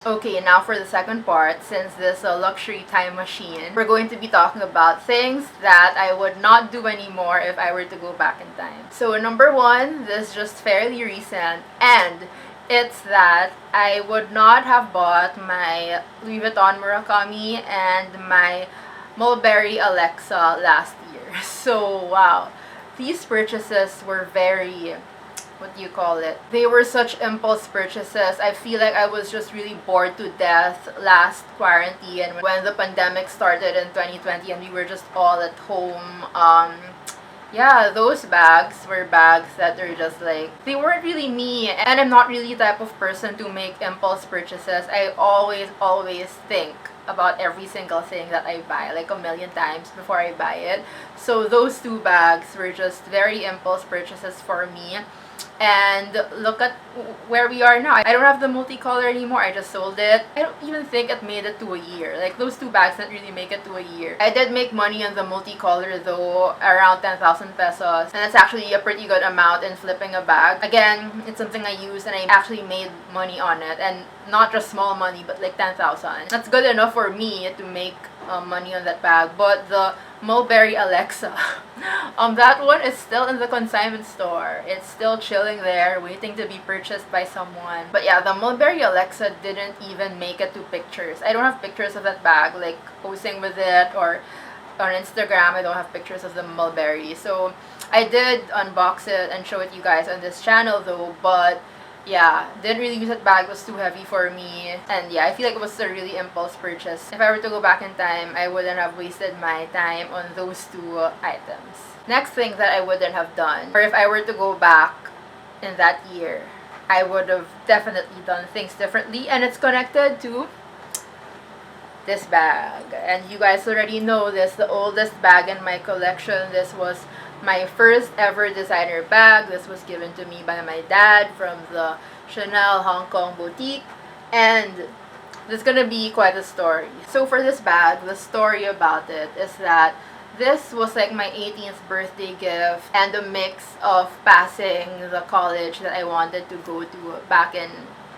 Okay, now for the second part, since this is a luxury time machine, we're going to be talking about things that I would not do anymore if I were to go back in time. So number one, this is just fairly recent, and it's that I would not have bought my Louis Vuitton Murakami and my Mulberry Alexa last year. So wow, these purchases were very, what do you call it? They were such impulse purchases. I feel like I was just really bored to death last quarantine when the pandemic started in 2020 and we were just all at home. Yeah, those bags were bags that are just like, they weren't really me, and I'm not really the type of person to make impulse purchases. I always think about every single thing that I buy like a million times before I buy it. So those two bags were just very impulse purchases for me. And look at where we are now. I don't have the multicolor anymore. I just sold it. I don't even think it made it to a year. Like, those two bags didn't really make it to a year. I did make money on the multicolor though, around 10,000 pesos. And that's actually a pretty good amount in flipping a bag. Again, it's something I use and I actually made money on it. And not just small money, but like 10,000. That's good enough for me to make money on that bag. But the Mulberry Alexa, that one is still in the consignment store. It's still chilling there, waiting to be purchased by someone. But yeah, the Mulberry Alexa didn't even make it to pictures. I don't have pictures of that bag, like posing with it, or on Instagram I don't have pictures of the Mulberry. So I did unbox it and show it to you guys on this channel though, but yeah, didn't really use that bag. It was too heavy for me. And yeah, I feel like it was a really impulse purchase. If I were to go back in time, I wouldn't have wasted my time on those two items. Next thing that I wouldn't have done, or if I were to go back in that year, I would have definitely done things differently. And it's connected to this bag. And you guys already know this, the oldest bag in my collection. This was my first ever designer bag. This was given to me by my dad from the Chanel Hong Kong boutique, and this is gonna be quite a story. So for this bag, the story about it is that this was like my 18th birthday gift and a mix of passing the college that I wanted to go to back in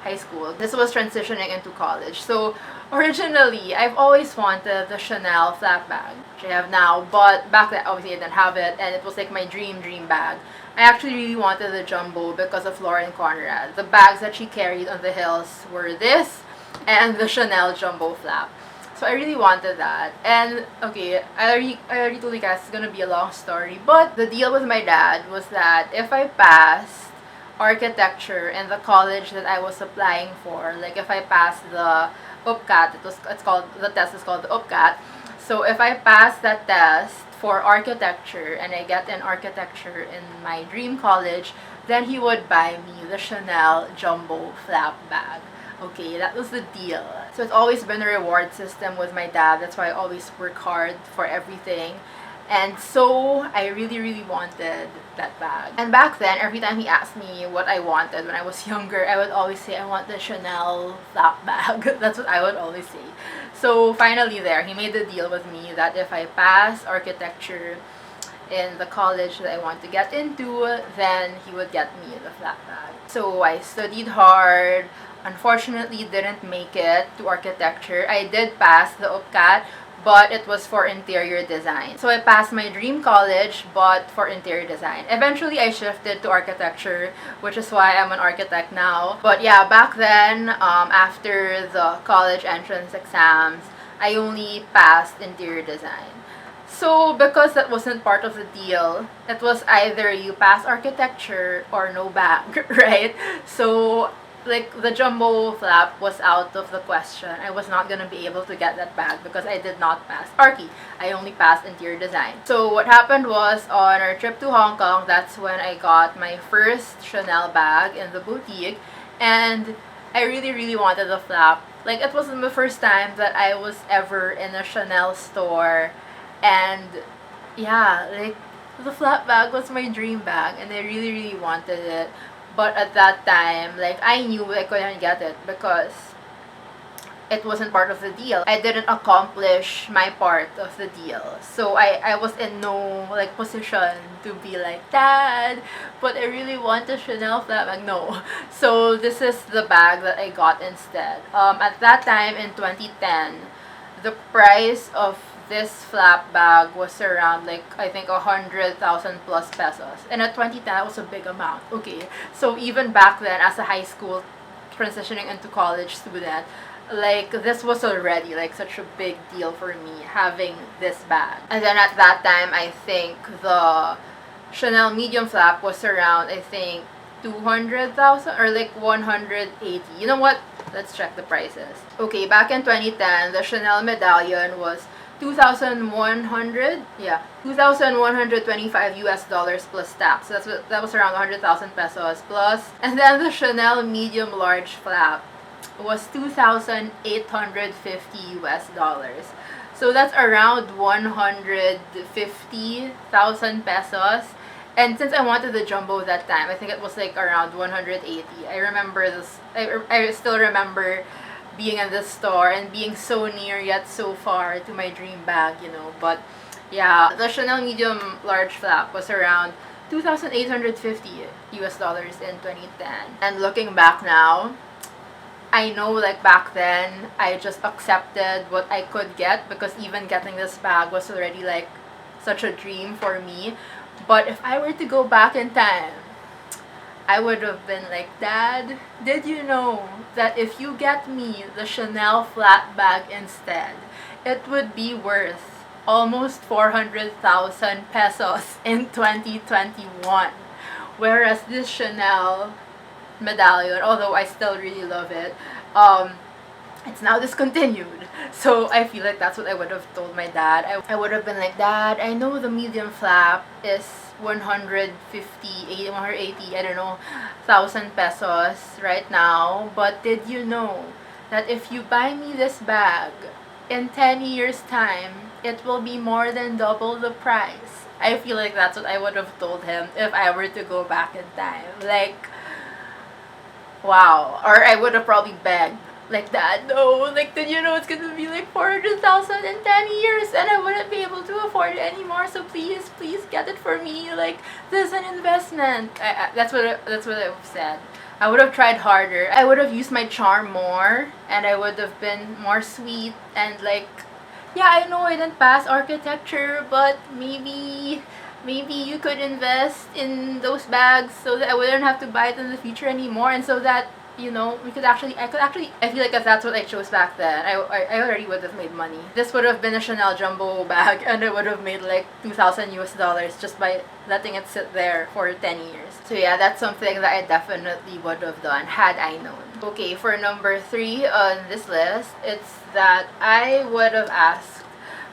high school. This was transitioning into college. So originally, I've always wanted the Chanel flap bag, which I have now, but back then obviously I didn't have it, and it was like my dream bag. I actually really wanted the jumbo because of Lauren Conrad. The bags that she carried on the hills were this and the Chanel jumbo flap. So I really wanted that. And okay, I already told you guys it's gonna be a long story, but the deal with my dad was that if I passed architecture in the college that I was applying for, like if I passed the UPCAT, the test is called the UPCAT. So if I pass that test for architecture and I get an architecture in my dream college, then he would buy me the Chanel jumbo flap bag. Okay, that was the deal. So it's always been a reward system with my dad. That's why I always work hard for everything. And so I really wanted that bag. And back then, every time he asked me what I wanted when I was younger, I would always say I want the Chanel flap bag. That's what I would always say. So finally there, he made the deal with me that if I pass architecture in the college that I want to get into, then he would get me the flap bag. So I studied hard. Unfortunately, didn't make it to architecture. I did pass the UPCAT, but it was for interior design. So I passed my dream college, but for interior design. Eventually, I shifted to architecture, which is why I'm an architect now. But yeah, back then, after the college entrance exams, I only passed interior design. So because that wasn't part of the deal, it was either you pass architecture or no bag, right? So like the jumbo flap was out of the question. I was not gonna be able to get that bag because I did not pass Archi. I only passed interior design. So what happened was, on our trip to Hong Kong, that's when I got my first Chanel bag in the boutique, and I really wanted the flap. Like, it wasn't the first time that I was ever in a Chanel store, and yeah, like the flap bag was my dream bag and I really wanted it. But at that time, like, I knew I couldn't get it because it wasn't part of the deal. I didn't accomplish my part of the deal. So I was in no like position to be like, Dad, but I really want a Chanel flap bag. No. So this is the bag that I got instead. At that time in 2010, the price of this flap bag was around like I think 100,000 plus pesos, and at 2010 that was a big amount. Okay, so even back then as a high school transitioning into college student, like this was already like such a big deal for me having this bag. And then at that time I think the Chanel medium flap was around I think 200,000 or like 180. You know what? Let's check the prices. Okay, back in 2010, the Chanel medallion was 2,100, yeah, 2,125 US dollars plus tax. So that was around 100,000 pesos plus. And then the Chanel medium large flap was 2,850 US dollars. So that's around 150,000 pesos. And since I wanted the jumbo that time, I think it was like around 180. I remember this. I still remember being in this store and being so near yet so far to my dream bag, you know. But yeah, the Chanel medium large flap was around 2,850 US dollars in 2010. And looking back now, I know like back then I just accepted what I could get, because even getting this bag was already like such a dream for me. But if I were to go back in time, I would have been like, Dad, did you know that if you get me the Chanel flat bag instead, it would be worth almost 400,000 pesos in 2021? Whereas this Chanel medallion, although I still really love it, it's now discontinued. So I feel like that's what I would have told my dad. I would have been like, Dad, I know the medium flap is 150, 180, I don't know, 1,000 pesos right now. But did you know that if you buy me this bag, in 10 years time, it will be more than double the price? I feel like that's what I would have told him if I were to go back in time. Like, wow. Or I would have probably begged, like, Dad, no, like, did you know it's gonna be like 400,000 in 10 years and I wouldn't be able to afford it anymore, so please get it for me, like, this is an investment. That's what I would have said. I would have tried harder. I would have used my charm more, and I would have been more sweet and like, yeah, I know I didn't pass architecture, but maybe you could invest in those bags so that I wouldn't have to buy it in the future anymore, and so that, you know, I feel like if that's what I chose back then, I already would have made money. This would have been a Chanel jumbo bag, and I would have made like 2,000 US dollars just by letting it sit there for 10 years. So yeah, that's something that I definitely would have done had I known. Okay, for number 3 on this list, it's that I would have asked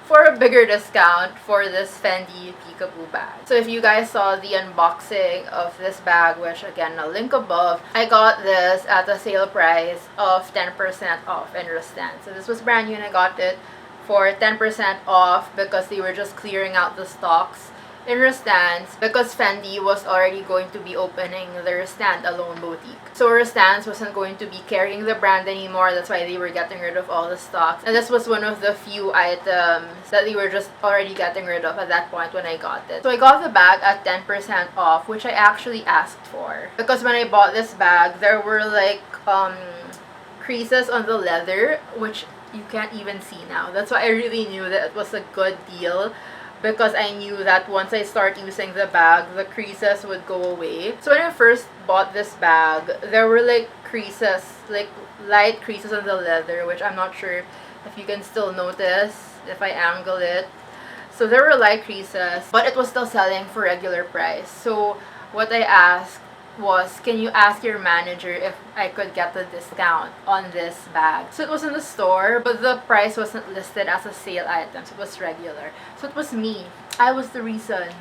for a bigger discount for this Fendi Peekaboo bag. So if you guys saw the unboxing of this bag, which again I'll link above, I got this at a sale price of 10% off in Rustan. So this was brand new and I got it for 10% off because they were just clearing out the stocks in Rustan's, because Fendi was already going to be opening their standalone boutique. So Rustan's wasn't going to be carrying the brand anymore, that's why they were getting rid of all the stocks. And this was one of the few items that they were just already getting rid of at that point when I got it. So I got the bag at 10% off, which I actually asked for. Because when I bought this bag, there were like creases on the leather, which you can't even see now. That's why I really knew that it was a good deal, because I knew that once I start using the bag, the creases would go away. So when I first bought this bag, there were like creases, like light creases on the leather, which I'm not sure if you can still notice if I angle it. So there were light creases, but it was still selling for regular price. So what I asked was, can you ask your manager if I could get the discount on this bag? So it was in the store, but the price wasn't listed as a sale item, so it was regular. So it was me. I was the reason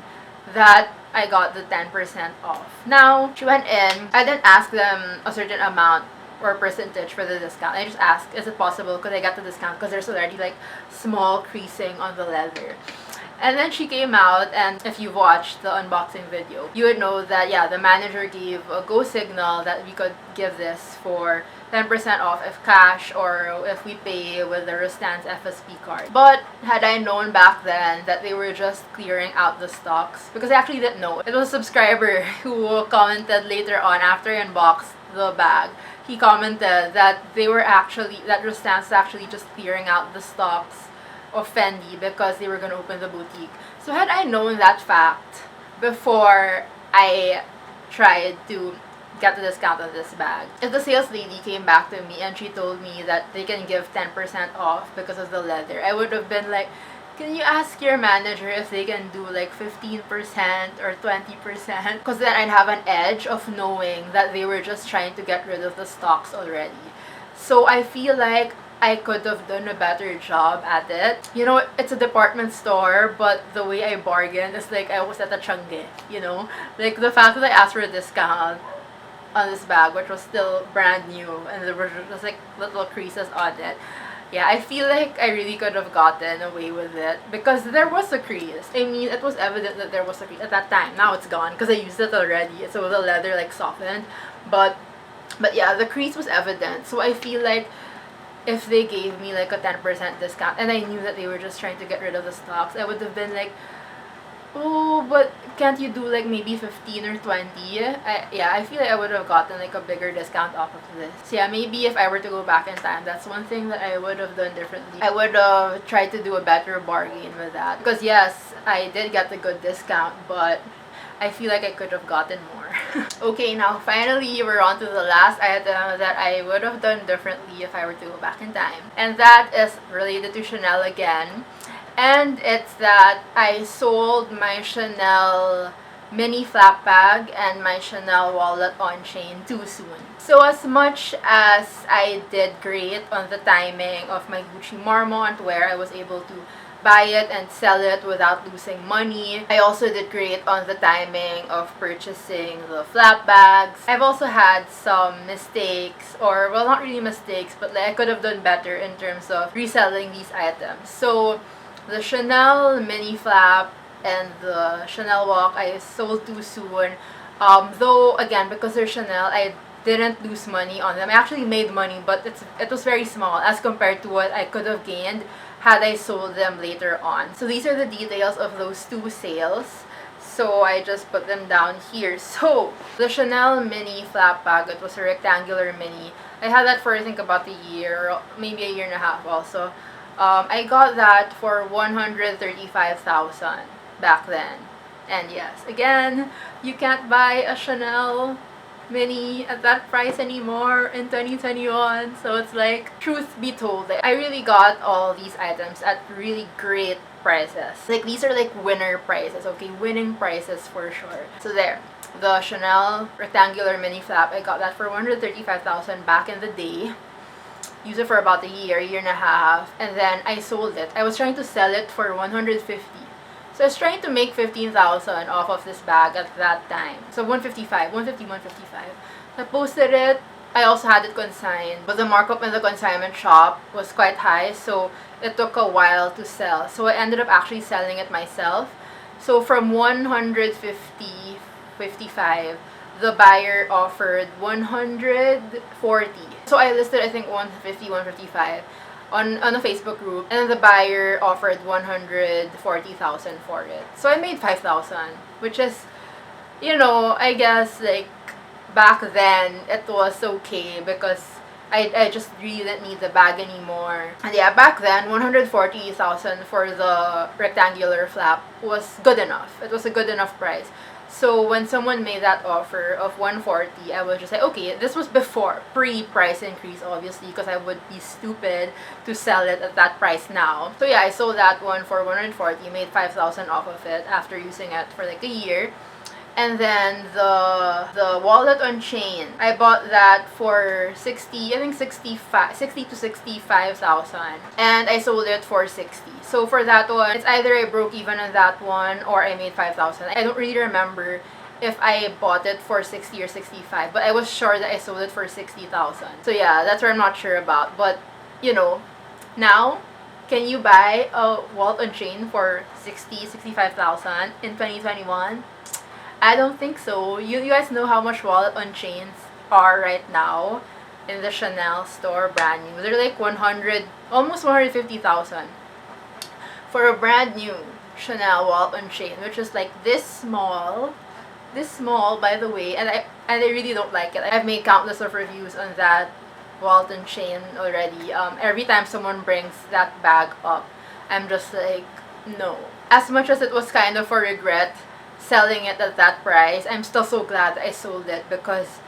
that I got the 10% off. Now, she went in. I didn't ask them a certain amount or percentage for the discount. I just asked, is it possible, could I get the discount? Because there's already like small creasing on the leather. And then she came out, and if you watched the unboxing video, you would know that, yeah, the manager gave a go signal that we could give this for 10% off if cash or if we pay with the Rustance FSP card. But had I known back then that they were just clearing out the stocks, because I actually didn't know. It was a subscriber who commented later on after I unboxed the bag. He commented that that Rustance is actually just clearing out the stocks of Fendi because they were going to open the boutique. So had I known that fact before I tried to get the discount on this bag, if the sales lady came back to me and she told me that they can give 10% off because of the leather, I would have been like, can you ask your manager if they can do like 15% or 20%? Because then I'd have an edge of knowing that they were just trying to get rid of the stocks already. So I feel like I could have done a better job at it. You know, it's a department store, but the way I bargained is like I was at a Changi, you know? Like the fact that I asked for a discount on this bag, which was still brand new, and there were just like little creases on it. Yeah, I feel like I really could have gotten away with it because there was a crease. I mean, it was evident that there was a crease at that time. Now it's gone because I used it already, so the leather like softened. But yeah, the crease was evident. So I feel like if they gave me like a 10% discount and I knew that they were just trying to get rid of the stocks, I would have been like, oh, but can't you do like maybe 15 or 20? I feel like I would have gotten like a bigger discount off of this. So yeah, maybe if I were to go back in time, that's one thing that I would have done differently. I would have tried to do a better bargain with that. Because yes, I did get a good discount, but I feel like I could have gotten more. Okay, now finally we're on to the last item that I would have done differently if I were to go back in time. And that is related to Chanel again. And it's that I sold my Chanel mini flap bag and my Chanel wallet on chain too soon. So as much as I did great on the timing of my Gucci Marmont, where I was able to buy it and sell it without losing money, I also did great on the timing of purchasing the flap bags. I've also had some mistakes, or well, not really mistakes, but like I could have done better in terms of reselling these items. So the Chanel mini flap and the Chanel walk I sold too soon. Though again, because they're Chanel, I didn't lose money on them. I actually made money, but it was very small as compared to what I could have gained had I sold them later on. So these are the details of those two sales. So I just put them down here. So the Chanel mini flap bag, it was a rectangular mini. I had that for I think about a year, maybe a year and a half also. I got that for 135,000 back then. And yes, again, you can't buy a Chanel mini at that price anymore in 2021. So it's like, truth be told, I really got all these items at really great prices. Like these are like winner prices, okay? Winning prices for sure. So there, the Chanel rectangular mini flap, I got that for 135,000 back in the day. Used it for about a year and a half, and then I sold it. I was trying to sell it for 150. So I was trying to make 15,000 off of this bag at that time. So 155. I posted it. I also had it consigned, but the markup in the consignment shop was quite high, so it took a while to sell. So I ended up actually selling it myself. So from 150, 55, the buyer offered 140. So I listed I think 150, 155 on a Facebook group, and then the buyer offered 140,000 for it. So I made 5,000, which is, you know, I guess like back then it was okay because I just really didn't need the bag anymore. And yeah, back then 140,000 for the rectangular flap was good enough. It was a good enough price. So when someone made that offer of 140, I was just like, okay, this was before, pre-price increase obviously, because I would be stupid to sell it at that price now. So yeah, I sold that one for 140, made 5,000 off of it after using it for like a year. And then the wallet on chain, I bought that for 60 to 65,000, and I sold it for 60. So for that one, it's either I broke even on that one or I made 5,000. I don't really remember if I bought it for 60 or 65, but I was sure that I sold it for 60,000. So yeah, that's what I'm not sure about. But you know, now Can you buy a walt on chain for 65,000 in 2021? I don't think so. You guys know how much wallet on chains are right now in the Chanel store, brand new. They're like 100, almost 150,000 for a brand new Chanel wallet on chain, which is like this small, by the way, and I really don't like it. I've made countless of reviews on that wallet on chain already. Every time someone brings that bag up, I'm just like, no. As much as it was kind of a regret selling it at that price, I'm still so glad I sold it because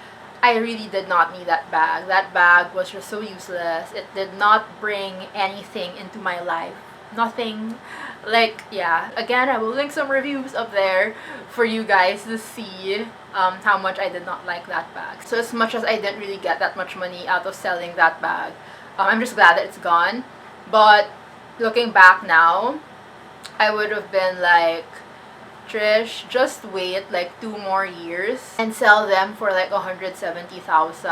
I really did not need that bag. That bag was just so useless. It did not bring anything into my life. Nothing. Like, yeah. Again, I will link some reviews up there for you guys to see how much I did not like that bag. So as much as I didn't really get that much money out of selling that bag, I'm just glad that it's gone. But looking back now, I would have been like, Trish, just wait like 2 more years and sell them for like 170,000.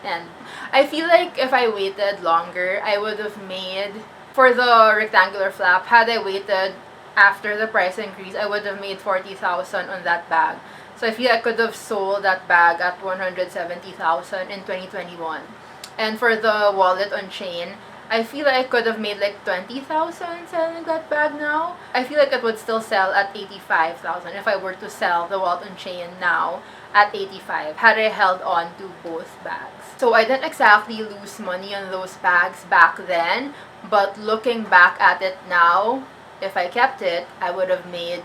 And I feel like if I waited longer, I would have made, for the rectangular flap, had I waited after the price increase, I would have made 40,000 on that bag. So I feel I could have sold that bag at 170,000 in 2021. And for the wallet on chain, I feel like I could have made like 20,000 selling that bag now. I feel like it would still sell at 85,000 if I were to sell the wallet on chain now at 85 had I held on to both bags. So I didn't exactly lose money on those bags back then, but looking back at it now, if I kept it, I would have made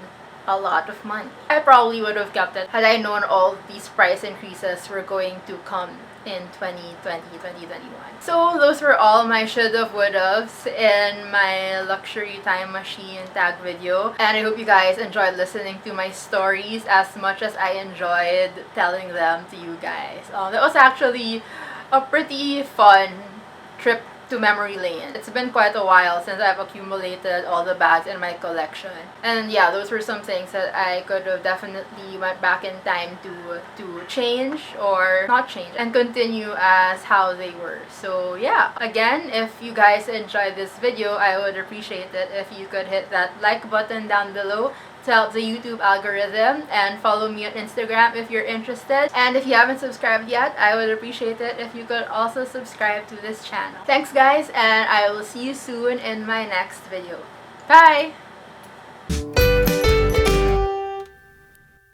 a lot of money. I probably would have kept it had I known all these price increases were going to come in 2020, 2021. So those were all my should've, would'ves in my luxury time machine tag video. And I hope you guys enjoyed listening to my stories as much as I enjoyed telling them to you guys. That was actually a pretty fun trip to memory lane. It's been quite a while since I've accumulated all the bags in my collection. And yeah, those were some things that I could have definitely went back in time to change or not change and continue as how they were. So yeah, again, if you guys enjoyed this video, I would appreciate it if you could hit that like button down below to help the YouTube algorithm, and follow me on Instagram if you're interested. And if you haven't subscribed yet, I would appreciate it if you could also subscribe to this channel. Thanks guys, and I will see you soon in my next video. Bye!